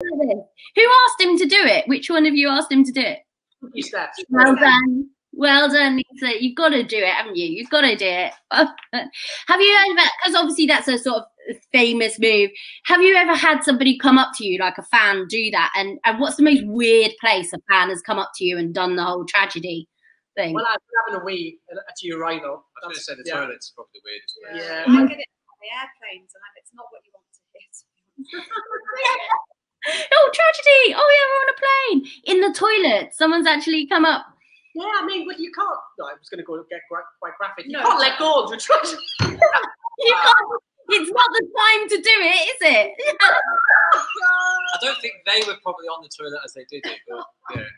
Who asked him to do it? Which one of you asked him to do it? Well done. Well done, Lisa. You've got to do it, haven't you? You've got to do it. Have you ever, because obviously that's a sort of famous move, have you ever had somebody come up to you, like a fan, do that? And what's the most weird place a fan has come up to you and done the whole tragedy thing? Well, I've been having a wee at a urinal. I was going to say the toilet's probably the weirdest place. Yeah. I get it on the airplanes, and it's not what you want to hear. Oh, tragedy! Oh yeah, we're on a plane in the toilet. Someone's actually come up. Yeah, I mean, but you can't. No, I was going to go get quite graphic. You can't let go of the tragedy. You can't. It's not the time to do it, is it? I don't think they were probably on the toilet as they did it, but yeah.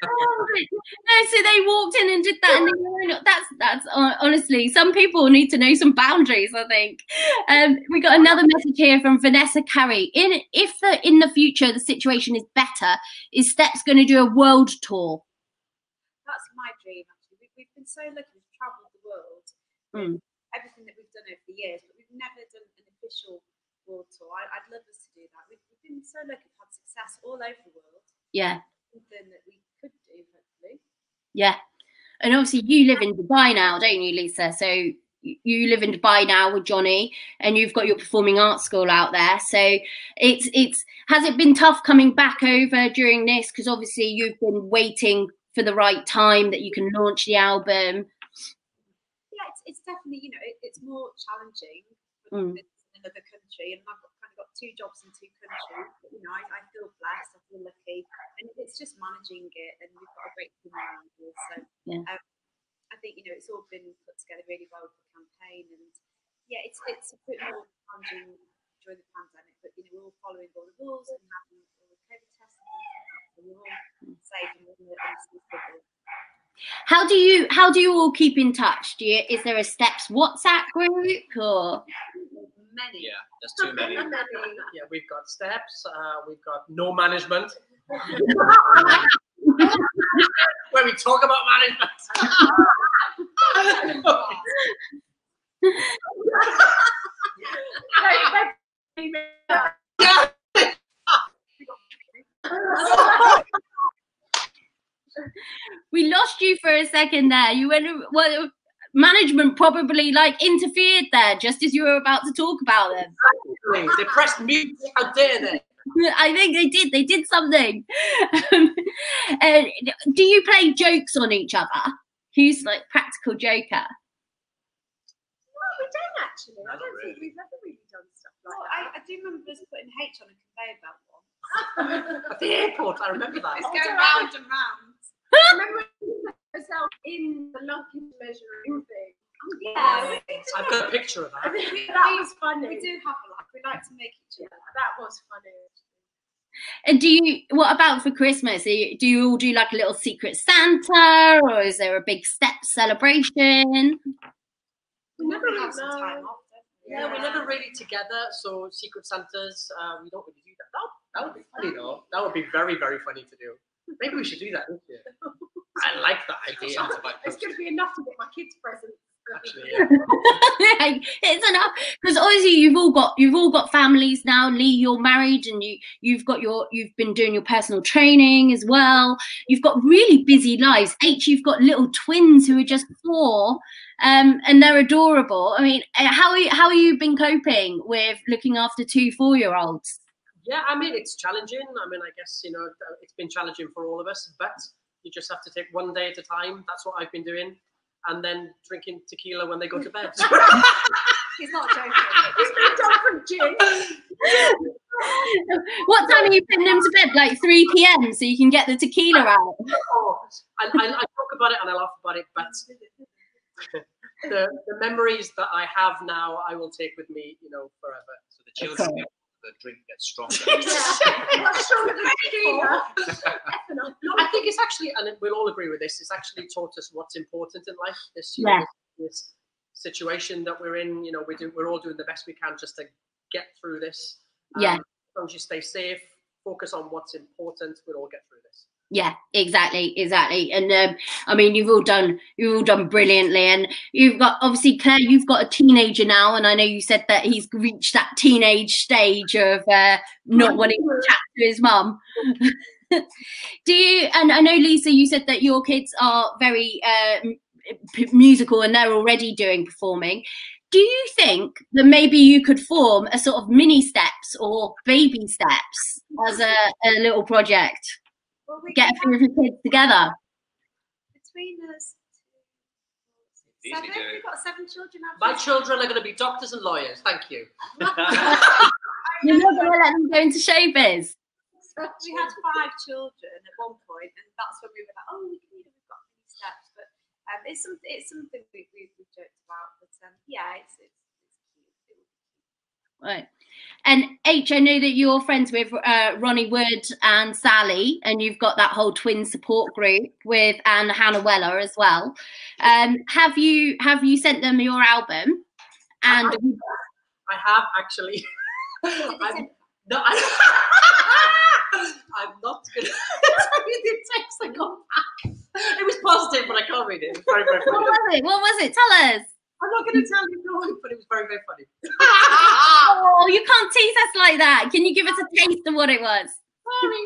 No, so they walked in and did that, and they were, that's honestly, some people need to know some boundaries, I think. We got another message here from Vanessa Carey. If in the future the situation is better, is Steps going to do a world tour? That's my dream, actually. We've been so lucky, we've travelled the world. Everything that we've done over the years, but we've never done an official world tour. I'd love us to do that. We've been so lucky, we've had success all over the world. Yeah. Something that we could do, hopefully. Yeah. And obviously you live in Dubai now, don't you, Lisa? So you live in Dubai now with Johnny, and you've got your performing arts school out there. So it's has it been tough coming back over during this? Because obviously you've been waiting for the right time that you can launch the album. It's definitely, it's more challenging in another country, and I've kind of got 2 jobs in 2 countries. But, I feel blessed, I feel lucky, and it's just managing it, and we've got a great team around here. So I think it's all been put together really well with the campaign, and it's a bit more challenging during the pandemic, but we're all following all the rules and having all the COVID tests, and we're all safe and we're in the How do you all keep in touch? Is there a Steps WhatsApp group or? Many. Yeah, there's too many. Yeah, we've got Steps. We've got No Management, where we talk about management. We lost you for a second there. You went, well, management probably interfered there just as you were about to talk about them. They pressed mute. How dare they? I think they did. They did something. Do you play jokes on each other? Who's practical joker? No, we don't actually. I don't think we've ever really done stuff like that. I do remember us putting H on a conveyor belt once. At the airport, I remember that. It's going round and round. I remember myself in the luggage measuring thing. Yeah, I've got a picture of that. That was funny. We do have a laugh. We like to make each other. That was funny. And what about for Christmas? Do you all do like a little secret Santa, or is there a big step celebration? We never have some time off. Yeah, we're never really together, so secret Santas, we don't really do that. That would be funny though. That would be very, very funny to do. Maybe we should do that this year. I like that idea. It's going to be enough to get my kids presents. Actually, yeah. It's enough, because obviously you've all got families now. Lee, you're married, and you've been doing your personal training as well. You've got really busy lives. H, you've got little twins who are just 4, and they're adorable. I mean, how have you been coping with looking after 2 4-year-olds? Yeah, I mean, it's challenging. I mean, I guess, it's been challenging for all of us, but you just have to take one day at a time. That's what I've been doing. And then drinking tequila when they go to bed. He's not joking. He's been done from gin. What time are you putting them to bed? Like 3 p.m. so you can get the tequila out? I talk about it and I laugh about it, but the memories that I have now, I will take with me, forever. So the children get the drink gets stronger. What's stronger than tequila? I think it's actually, and we'll all agree with this, it's actually taught us what's important in life. This situation that we're in, we're all doing the best we can just to get through this. As long as you stay safe, focus on what's important, we'll all get through this. Yeah, exactly. And I mean, you've all done brilliantly, and you've got, obviously, Claire, you've got a teenager now, and I know you said that he's reached that teenage stage of not wanting to chat to his mum. Do you? And I know, Lisa, you said that your kids are very musical and they're already performing. Do you think that maybe you could form a sort of mini steps or baby steps as a little project? Well, we Get a few of your kids together. Between us, Easy seven. doing. We've got 7 children. My children are going to be doctors and lawyers. Thank you. You're not going to let them go into showbiz. We had 5 children at one point, and that's when we were like, oh, we've got many steps. But it's something we've joked about. But yeah, it's cute. Right. And H, I know that you're friends with Ronnie Wood and Sally, and you've got that whole twin support group with Hannah Weller as well. Have you sent them your album? And I have actually. I'm not going to tell you the text I got back. It was positive, but I can't read it. It was very, very funny. What was it? Tell us. I'm not going to tell you, no, but it was very, very funny. Oh, you can't tease us like that. Can you give us a taste of what it was? Sorry.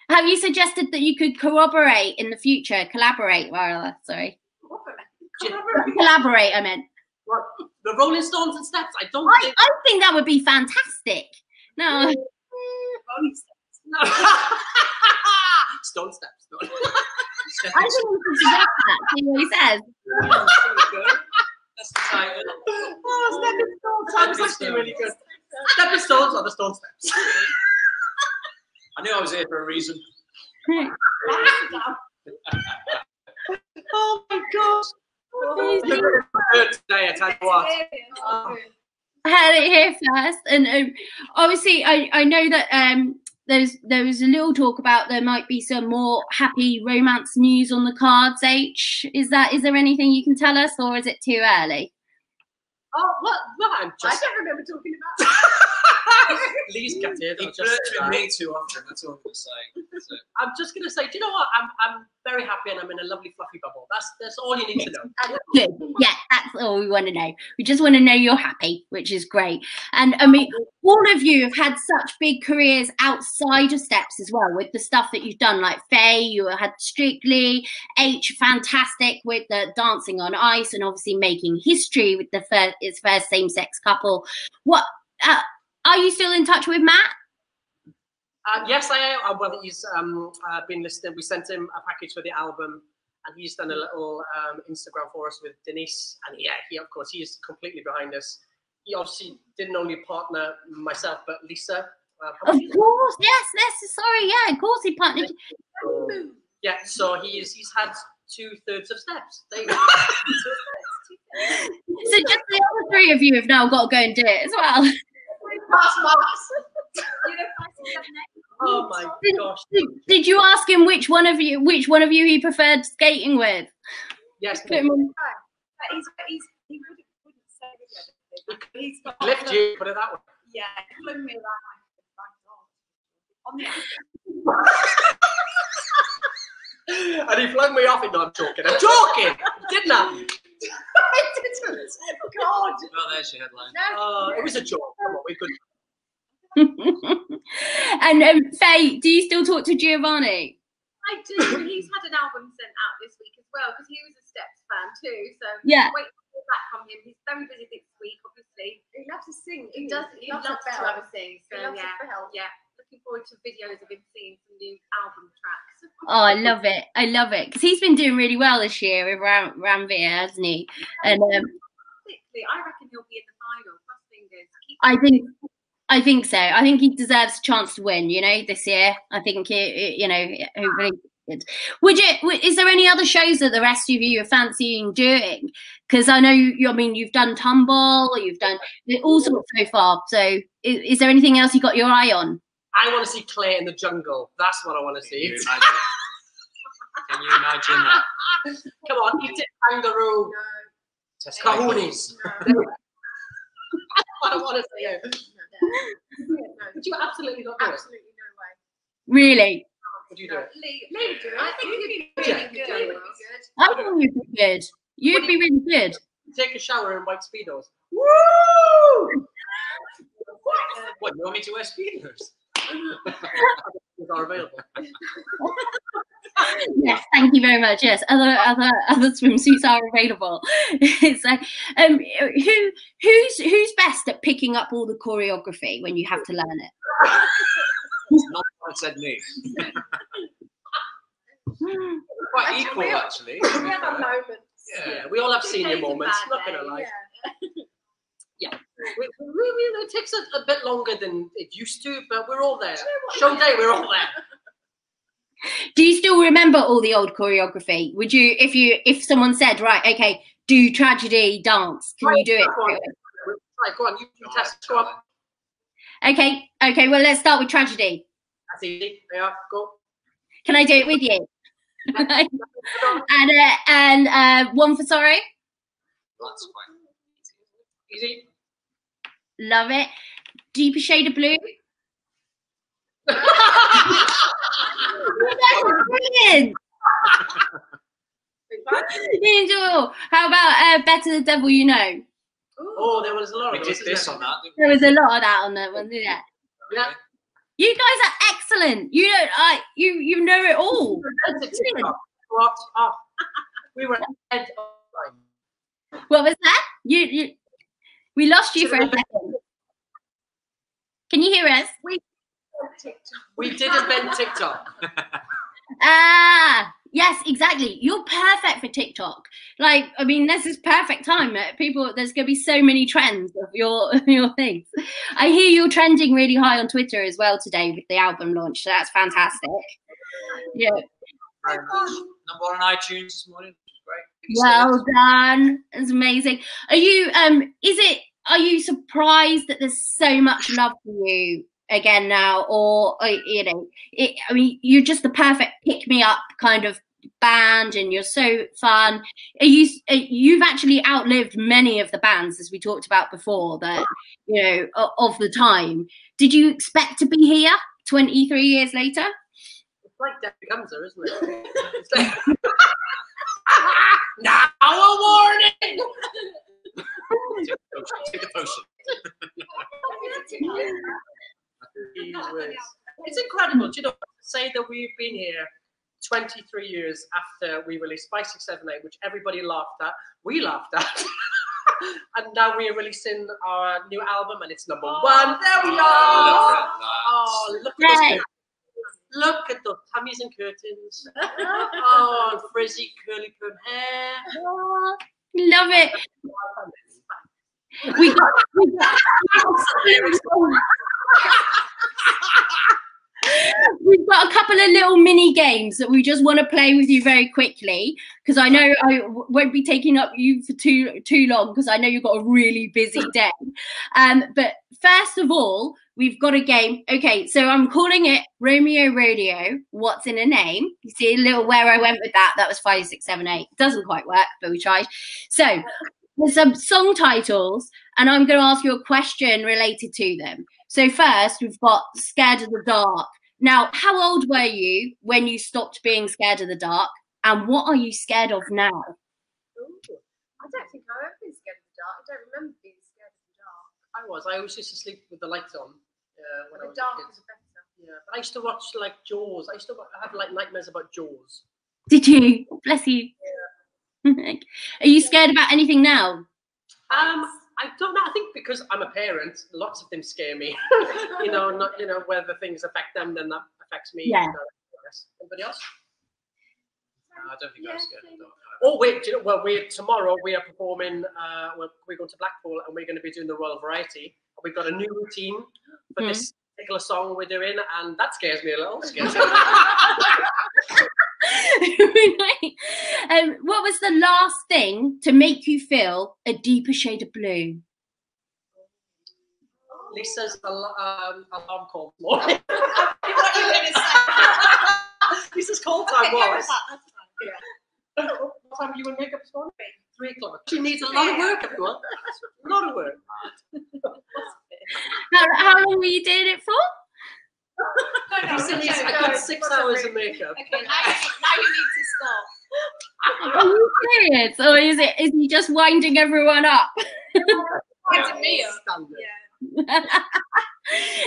Have you suggested that you could collaborate in the future? Collaborate, rather. Sorry. Collaborate, I meant. What? The Rolling Stones and Steps? I think that would be fantastic. No. Rolling Steps. No. Stone Steps. No. I think we should suggest that. See what he says. That's the title. Oh, Stepping Stones. That's actually really good. Stepping Stones or the Stone Steps? I knew I was here for a reason. Oh my gosh. Today, I tell you what. I had it here first, and obviously, I know that there was a little talk about there might be some more happy romance news on the cards. H, is there anything you can tell us, or is it too early? Oh, what? I don't remember talking about. Lee's got it. He flirts with me too often. That's all I'm going to say. So. I'm just going to say, do you know what? I'm very happy, and I'm in a lovely fluffy bubble. That's all you need to know. Good. Yeah, that's all we want to know. We just want to know you're happy, which is great. And I mean, all of you have had such big careers outside of Steps as well, with the stuff that you've done. Like Faye, you had Strictly. H, fantastic with the Dancing on Ice, and obviously making history with its first same-sex couple. What? Are you still in touch with Matt? Yes, I am. Well, he's been listening. We sent him a package for the album, and he's done a little Instagram for us with Denise. And yeah, of course, he is completely behind us. He obviously didn't only partner myself, but Lisa. Of course, yes. Sorry, yeah, of course he partnered. Yeah, so he's had 2/3 of Steps. There you go. So just the other 3 of you have now got to go and do it as well. Oh my gosh! Did you ask him which one of you he preferred skating with? Yes. He wouldn't say it. He's lift you, put it that way. Yeah, he flung me around on the And he flung me off it. No, I'm joking, didn't I? I didn't. God. Well, there's your headline. It was a joke. Come on, we could. And Faye, do you still talk to Giovanni? I do. He's had an album sent out this week as well because he was a Steps fan too. So yeah, wait to hear back from him. He's very busy this week, obviously. He loves to sing. He does. He loves to have a sing. So he loves yeah. Looking forward to videos of him singing some new album tracks. Oh, I love it because he's been doing really well this year with Ranveer, hasn't he? And I reckon he'll be in the final. Cross fingers. I think so. I think he deserves a chance to win. This year. I think hopefully. Would you? Is there any other shows that the rest of you are fancying doing? Because I know you've done Tumble, you've done all sorts so far. So is there anything else you got your eye on? I want to see Claire in the jungle. That's what I want to see. Can you imagine that? Come on, eat it, kangaroo. No. Cahoonies. No. That's what I want to see. But you absolutely not do it. Absolutely Really? Would you do it? Lee do it. I think you'd be really good. I think you'd be good. You'd be really good. Take a shower in white speedos. Woo! What, you want me to wear speeders? Those are available. Yes, thank you very much. Yes, other swimsuits are available. So, who's best at picking up all the choreography when you have to learn it? Not one said me. Quite equal, actually. We have our moments. Yeah, we all have senior moments. Not gonna lie. Yeah, it takes a bit longer than it used to, but we're all there. Show day, we're all there. Do you still remember all the old choreography? Would you, if someone said, right, okay, do tragedy dance, can you do it? Right, go on, you test. Go on. Okay, well, let's start with tragedy. That's easy. Yeah, go. Can I do it with you? and one for sorry. That's fine. Easy. Love it. Deeper shade of blue. That's brilliant. Angel, how about Better the Devil You Know? Oh, there was a lot We of did those, this isn't on that. didn't we? There was a lot of that on that one, yeah. Yeah. You guys are excellent. You know, you know it all. What? Oh, we were ahead of time. What was that? We lost you for a second. Can you hear us? We did invent TikTok. Ah, yes, exactly. You're perfect for TikTok. Like, I mean, this is perfect time. There's going to be so many trends of your things. I hear you're trending really high on Twitter as well today with the album launch. So that's fantastic. Yeah. Number one on iTunes this morning, which is great. Well done. It's amazing. Are you surprised that there's so much love for you again now, or I mean, you're just the perfect pick me up kind of band, and you're so fun. You've actually outlived many of the bands, as we talked about before, that of the time. Did you expect to be here 23 years later? It's like Death Becomes Her, isn't it? It's like, now a warning. Take a potion. It's incredible. Do you know, say that we've been here 23 years after we released 5678, which everybody laughed at. We laughed at. And now we're releasing our new album, and it's number one. There we are. Look at those. Look at the tummies and curtains. Oh, frizzy, curly perm hair. Oh, love it. We've got a couple of little mini games that we just want to play with you very quickly, because I know I won't be taking up you for too long, because I know you've got a really busy day. But first of all, we've got a game. Okay, so I'm calling it Romeo Rodeo. What's in a name? You see a little where I went with that. That was 5678. Doesn't quite work, but we tried. So there's some song titles, and I'm going to ask you a question related to them. So first, we've got Scared of the Dark. Now, how old were you when you stopped being scared of the dark? And what are you scared of now? I don't think I've ever been scared of the dark. I don't remember being scared of the dark. I always used to sleep with the lights on. When I was The dark a kid. was better. Yeah, but I used to watch like Jaws. I used to have like nightmares about Jaws. Did you? Bless you. Yeah. Are you scared about anything now? I don't know. I think because I'm a parent, lots of things scare me. Whether things affect them, then that affects me. Yeah. Anybody else? No, I don't think I'm scared of the dark. Oh wait, tomorrow we are performing. We're going to Blackpool, and we're going to be doing the Royal Variety. We've got a new routine for this particular song we're doing, and that scares me a little. What was the last thing to make you feel a deeper shade of blue? Lisa's alarm call this morning. Lisa's call time was. What time were you in makeup this morning? 3 o'clock. She needs a lot of work, everyone. A lot of work. How long were you doing it for? No, Lisa needs a good 6 hours of makeup. Okay, now you need to stop. Are you serious, or is he just winding everyone up? Winding me up. Standard. Yeah.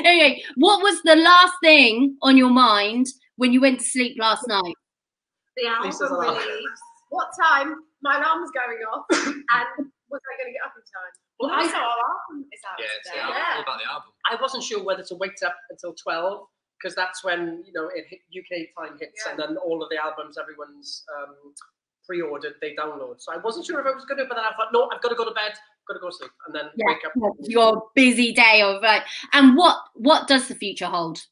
Okay, what was the last thing on your mind when you went to sleep last night? The Lisa's album alarm. release. What time my alarm was going off, and was I going to get up in time? Well, Also, our album is out Yeah, it's today. all about the album. I wasn't sure whether to wait up until 12 because that's when it hit UK time hits, and then all of the albums everyone's pre-ordered, they download. So I wasn't sure if I was going to, but then I thought, no, I've got to go to bed, got to go to sleep, and then wake up. Your busy day of and what does the future hold?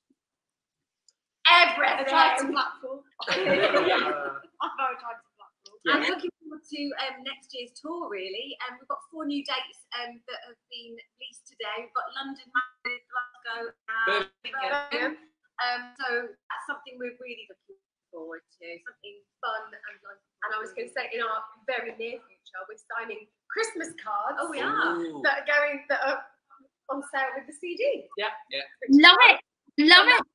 Everything. A drive to Blackpool. Uh, I'm very drive to Blackpool. I'm looking forward to next year's tour, really. We've got 4 new dates that have been released today. We've got London, Madrid, Glasgow, and Birmingham. So that's something we're really looking forward to. Something fun and like. And I was going to say, in our very near future, we're signing Christmas cards. Oh, we are. Ooh. That are on sale with the CD. Love it.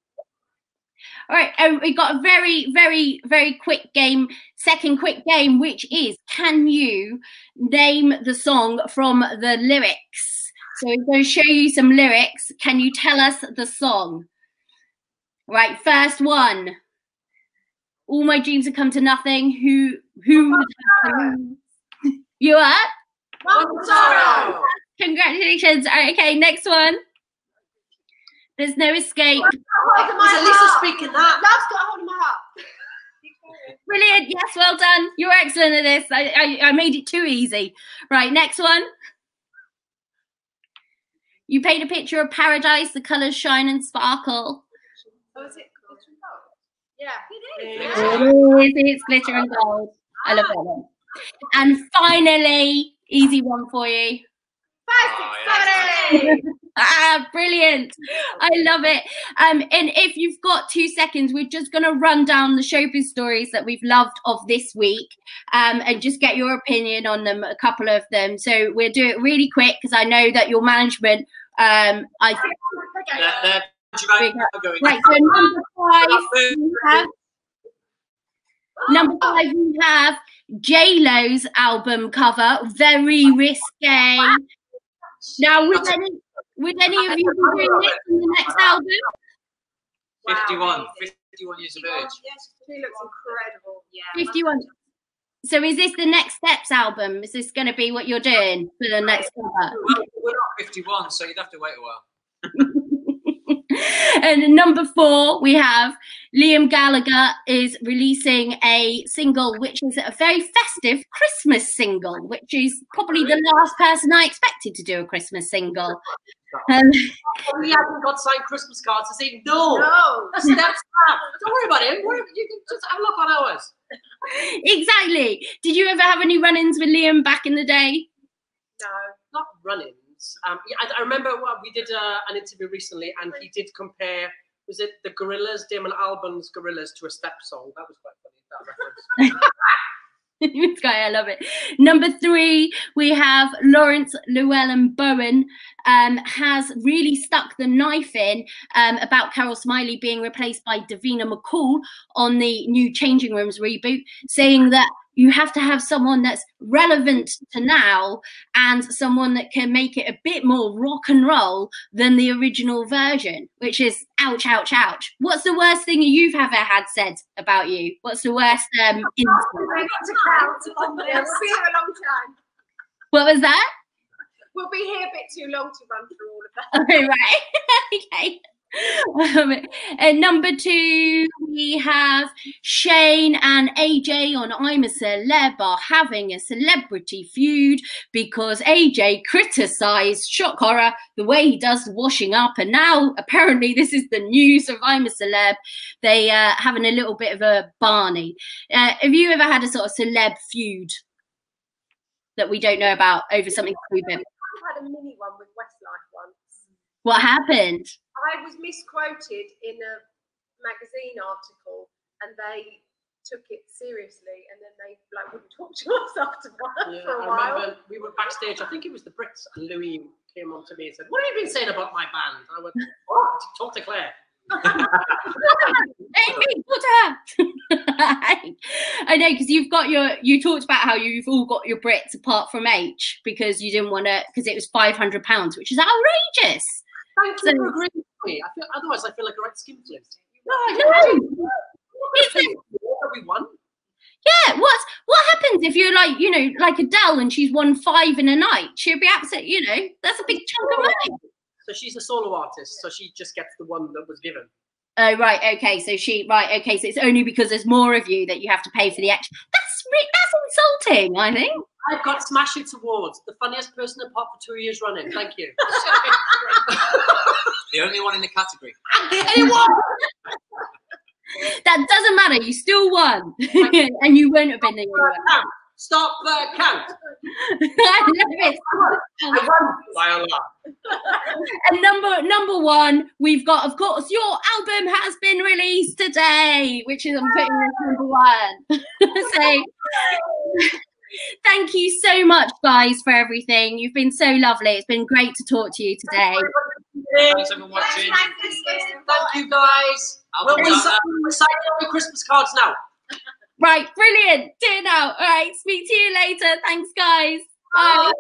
All right, we got a very, very, very quick game, second quick game, which is, can you name the song from the lyrics? So we're going to show you some lyrics. Can you tell us the song? Right, first one. All my dreams have come to nothing. Who would have them? You are? One sorrow. Congratulations. All right, okay, next one. There's no escape. was Lisa speaking that? Love's got a hold of my heart. Brilliant. Yes, well done. You're excellent at this. I made it too easy. Right, next one. You paint a picture of paradise. The colours shine and sparkle. Oh, is it glitter and gold? Yeah, it is. Yeah. It's glitter and gold. I love that one. And finally, easy one for you. 5, 6, 7, 8. Brilliant. I love it. And if you've got 2 seconds, we're just going to run down the showbiz stories that we've loved of this week, and just get your opinion on them, a couple of them. So we'll do it really quick because I know that your management, I think. Right, so number 5 we have J-Lo's album cover, Very Risque. Now, would any of you be doing this in the next album? 51 years of age. Yes, she looks incredible. Yeah. 51. So is this the Next Steps album? Is this going to be what you're doing for the next cover? Well, we're not 51, so you'd have to wait a while. And number 4, we have Liam Gallagher is releasing a single, which is a very festive Christmas single, which is probably the last person I expected to do a Christmas single. He hasn't got signed Christmas cards to say no. Steps up. Don't worry about him. You can just have a look on ours. Exactly. Did you ever have any run-ins with Liam back in the day? No. Not run-ins. I remember we did an interview recently, and he did compare. Was it the Gorillaz, Damon Albarn's Gorillaz, to a Step song? That was quite funny. That reference. This guy, I love it. Number 3, we have Lawrence Llewellyn Bowen has really stuck the knife in about Carol Smiley being replaced by Davina McCall on the new Changing Rooms reboot, saying that you have to have someone that's relevant to now and someone that can make it a bit more rock and roll than the original version, which is ouch, ouch, ouch. What's the worst thing you've ever had said about you? What's the worst insult? We've got to count on this. We'll be here a long time. What was that? We'll be here a bit too long to run through all of that. Oh, right. Okay. And number 2, we have Shane and AJ on I'm a Celeb are having a celebrity feud because AJ criticised Shock Horror the way he does washing up, and now apparently this is the news of I'm a Celeb. They having a little bit of a Barney. Have you ever had a sort of celeb feud that we don't know about over something stupid? I had a mini one with Westlife once. What happened? I was misquoted in a magazine article, and they took it seriously, and then they wouldn't talk to us afterwards for a while. I remember we were backstage. I think it was the Brits, and Louis came on to me and said, "What have you been saying about my band?" I went, "Oh, talk to Claire." I know, because you talked about how you've all got your Brits apart from H because you didn't want to, because it was £500, which is outrageous. Thank you for agreeing with me. Otherwise, I feel like a right skinflint. No. We won. Yeah, what happens if you're like, like Adele and she's won 5 in a night? She'll be upset, that's a big chunk of money. So she's a solo artist, so she just gets the one that was given. Oh, right, okay, so so it's only because there's more of you that you have to pay for the extra. That's insulting, I think. I've got Smash Hits Awards, the funniest person in pop for 2 years running. Thank you. The only one in the category. That doesn't matter. You still won, and you won't have been the only one. Stop the count. I love it. I won by a lot. And number one, we've got, of course, your album has been released today, which is, I'm putting this number one. So thank you so much, guys, for everything. You've been so lovely. It's been great to talk to you today. Thanks everyone watching. Thank you, guys. We're signing up the Christmas cards now. Right, brilliant. Do it now. All right, speak to you later. Thanks, guys. Bye.